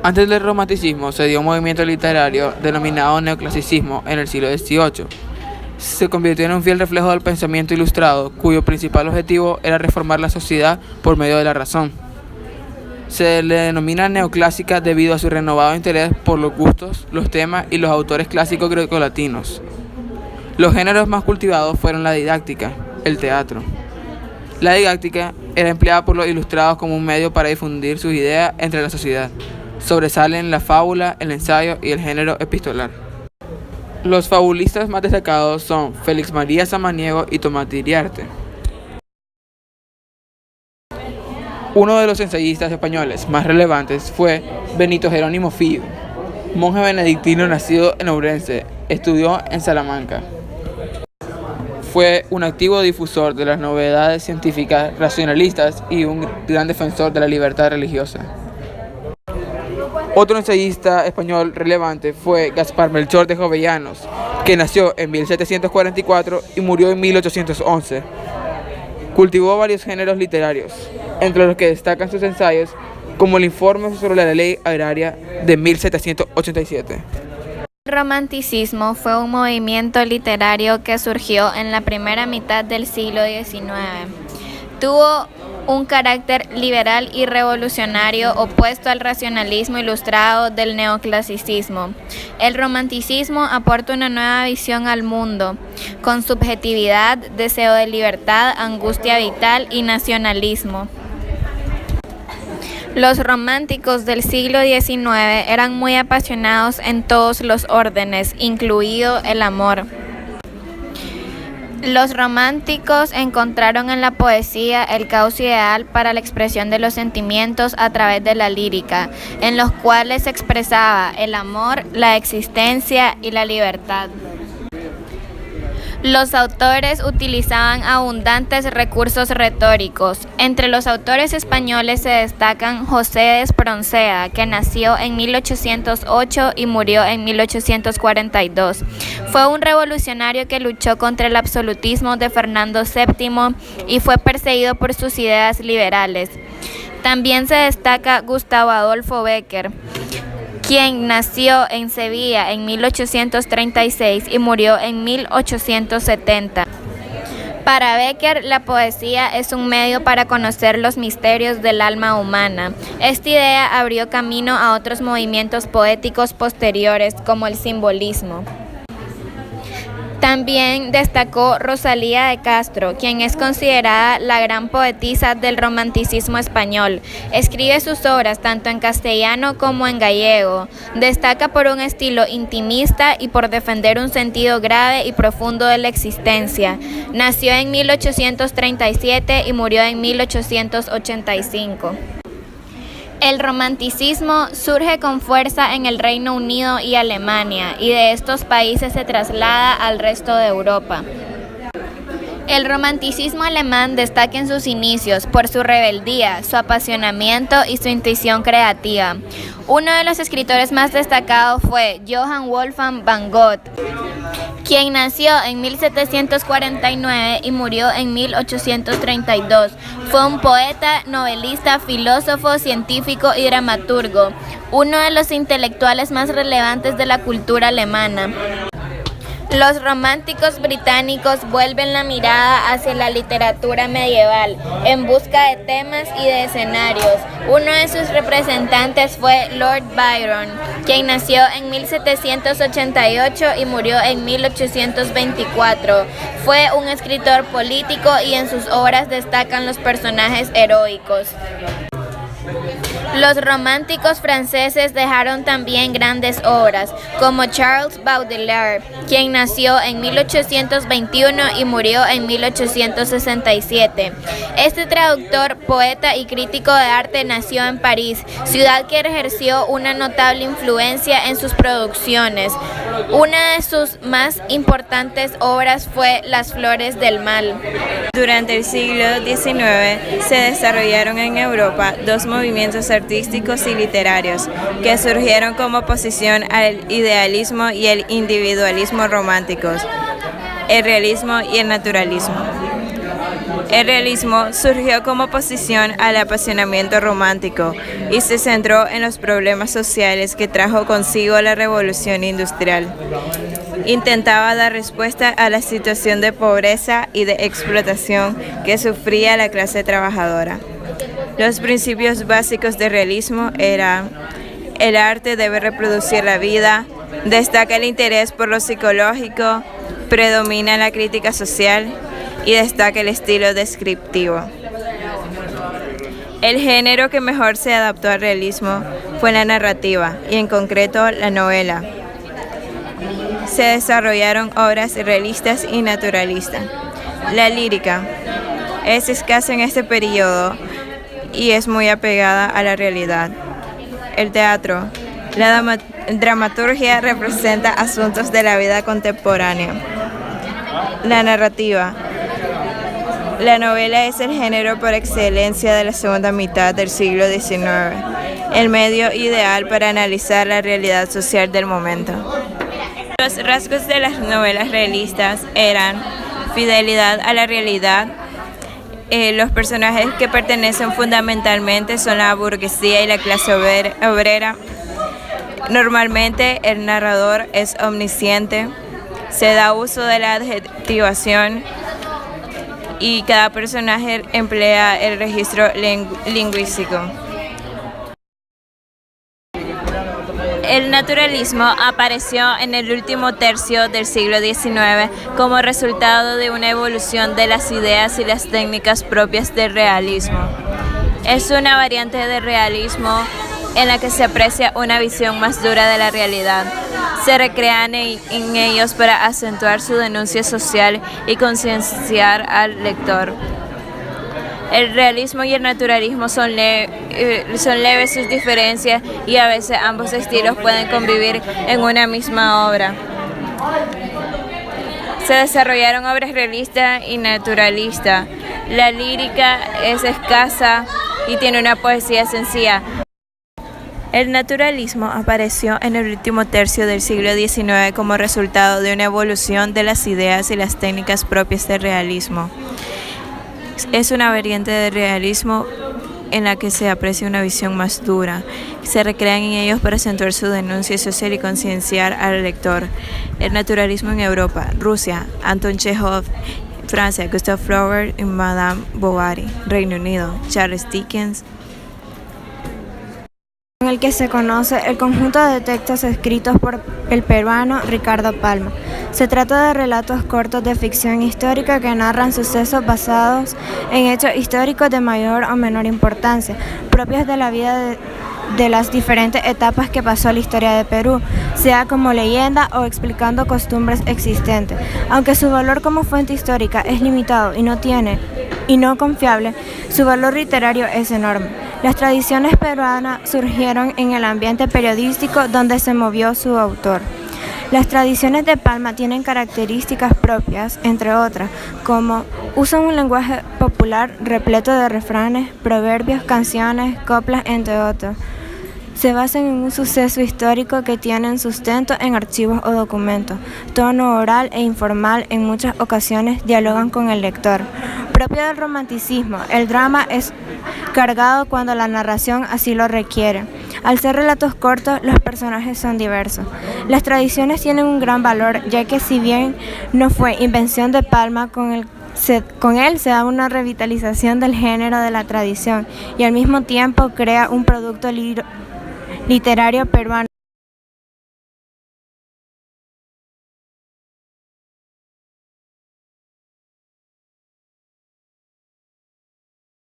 Antes del romanticismo se dio un movimiento literario denominado neoclasicismo en el siglo XVIII. Se convirtió en un fiel reflejo del pensamiento ilustrado, cuyo principal objetivo era reformar la sociedad por medio de la razón. Se le denomina neoclásica debido a su renovado interés por los gustos, los temas y los autores clásicos grecolatinos. Los géneros más cultivados fueron la didáctica, el teatro. La didáctica era empleada por los ilustrados como un medio para difundir sus ideas entre la sociedad. Sobresalen la fábula, el ensayo y el género epistolar. Los fabulistas más destacados son Félix María Samaniego y Tomás de Iriarte. Uno de los ensayistas españoles más relevantes fue Benito Jerónimo Filho, monje benedictino nacido en Ourense, estudió en Salamanca. Fue un activo difusor de las novedades científicas racionalistas y un gran defensor de la libertad religiosa. Otro ensayista español relevante fue Gaspar Melchor de Jovellanos, que nació en 1744 y murió en 1811. Cultivó varios géneros literarios, entre los que destacan sus ensayos, como el Informe sobre la Ley Agraria de 1787. El romanticismo fue un movimiento literario que surgió en la primera mitad del siglo XIX. Tuvo un carácter liberal y revolucionario opuesto al racionalismo ilustrado del neoclasicismo. El romanticismo aporta una nueva visión al mundo, con subjetividad, deseo de libertad, angustia vital y nacionalismo. Los románticos del siglo XIX eran muy apasionados en todos los órdenes, incluido el amor. Los románticos encontraron en la poesía el cauce ideal para la expresión de los sentimientos a través de la lírica, en los cuales se expresaba el amor, la existencia y la libertad. Los autores utilizaban abundantes recursos retóricos. Entre los autores españoles se destacan José de Espronceda, que nació en 1808 y murió en 1842. Fue un revolucionario que luchó contra el absolutismo de Fernando VII y fue perseguido por sus ideas liberales. También se destaca Gustavo Adolfo Bécquer, quien nació en Sevilla en 1836 y murió en 1870. Para Bécquer, la poesía es un medio para conocer los misterios del alma humana. Esta idea abrió camino a otros movimientos poéticos posteriores, como el simbolismo. También destacó Rosalía de Castro, quien es considerada la gran poetisa del romanticismo español. Escribe sus obras tanto en castellano como en gallego. Destaca por un estilo intimista y por defender un sentido grave y profundo de la existencia. Nació en 1837 y murió en 1885. El romanticismo surge con fuerza en el Reino Unido y Alemania, y de estos países se traslada al resto de Europa. El romanticismo alemán destaca en sus inicios por su rebeldía, su apasionamiento y su intuición creativa. Uno de los escritores más destacados fue Johann Wolfgang von Goethe, quien nació en 1749 y murió en 1832. Fue un poeta, novelista, filósofo, científico y dramaturgo, uno de los intelectuales más relevantes de la cultura alemana. Los románticos británicos vuelven la mirada hacia la literatura medieval en busca de temas y de escenarios. Uno de sus representantes fue Lord Byron, quien nació en 1788 y murió en 1824. Fue un escritor político y en sus obras destacan los personajes heroicos. Los románticos franceses dejaron también grandes obras, como Charles Baudelaire, quien nació en 1821 y murió en 1867. Este traductor, poeta y crítico de arte nació en París, ciudad que ejerció una notable influencia en sus producciones. Una de sus más importantes obras fue Las Flores del Mal. Durante el siglo XIX se desarrollaron en Europa dos movimientos artísticos y literarios que surgieron como oposición al idealismo y el individualismo románticos, el realismo y el naturalismo. El realismo surgió como oposición al apasionamiento romántico y se centró en los problemas sociales que trajo consigo la revolución industrial. Intentaba dar respuesta a la situación de pobreza y de explotación que sufría la clase trabajadora. Los principios básicos del realismo eran: el arte debe reproducir la vida, destaca el interés por lo psicológico, predomina la crítica social y destaca el estilo descriptivo. El género que mejor se adaptó al realismo fue la narrativa, y en concreto la novela. Se desarrollaron obras realistas y naturalistas. La lírica es escasa en este periodo y es muy apegada a la realidad. El teatro, la dramaturgia representa asuntos de la vida contemporánea. La narrativa. La novela es el género por excelencia de la segunda mitad del siglo XIX, el medio ideal para analizar la realidad social del momento. Los rasgos de las novelas realistas eran fidelidad a la realidad. Los personajes que pertenecen fundamentalmente son la burguesía y la clase obrera. Normalmente el narrador es omnisciente, se da uso de la adjetivación y cada personaje emplea el registro lingüístico. El naturalismo apareció en el último tercio del siglo XIX como resultado de una evolución de las ideas y las técnicas propias del realismo. Es una variante del realismo en la que se aprecia una visión más dura de la realidad. Se recrean en ellos para acentuar su denuncia social y concienciar al lector. El realismo y el naturalismo son leves sus diferencias y a veces ambos estilos pueden convivir en una misma obra. Se desarrollaron obras realistas y naturalistas. La lírica es escasa y tiene una poesía sencilla. El naturalismo apareció en el último tercio del siglo XIX como resultado de una evolución de las ideas y las técnicas propias del realismo. Es una variante del realismo en la que se aprecia una visión más dura. Se recrean en ellos para acentuar su denuncia social y concienciar al lector. El naturalismo en Europa: Rusia, Anton Chekhov; Francia, Gustave Flaubert y Madame Bovary; Reino Unido, Charles Dickens. En el que se conoce el conjunto de textos escritos por el peruano Ricardo Palma. Se trata de relatos cortos de ficción histórica que narran sucesos basados en hechos históricos de mayor o menor importancia, propios de la vida de las diferentes etapas que pasó la historia de Perú, sea como leyenda o explicando costumbres existentes. Aunque su valor como fuente histórica es limitado y no confiable, su valor literario es enorme. Las tradiciones peruanas surgieron en el ambiente periodístico donde se movió su autor. Las tradiciones de Palma tienen características propias, entre otras, como usan un lenguaje popular repleto de refranes, proverbios, canciones, coplas, entre otros. Se basan en un suceso histórico que tienen sustento en archivos o documentos. Tono oral e informal, en muchas ocasiones dialogan con el lector. Propio del romanticismo, el drama es cargado cuando la narración así lo requiere. Al ser relatos cortos, los personajes son diversos. Las tradiciones tienen un gran valor, ya que si bien no fue invención de Palma, con él se da una revitalización del género de la tradición y al mismo tiempo crea un producto literario peruano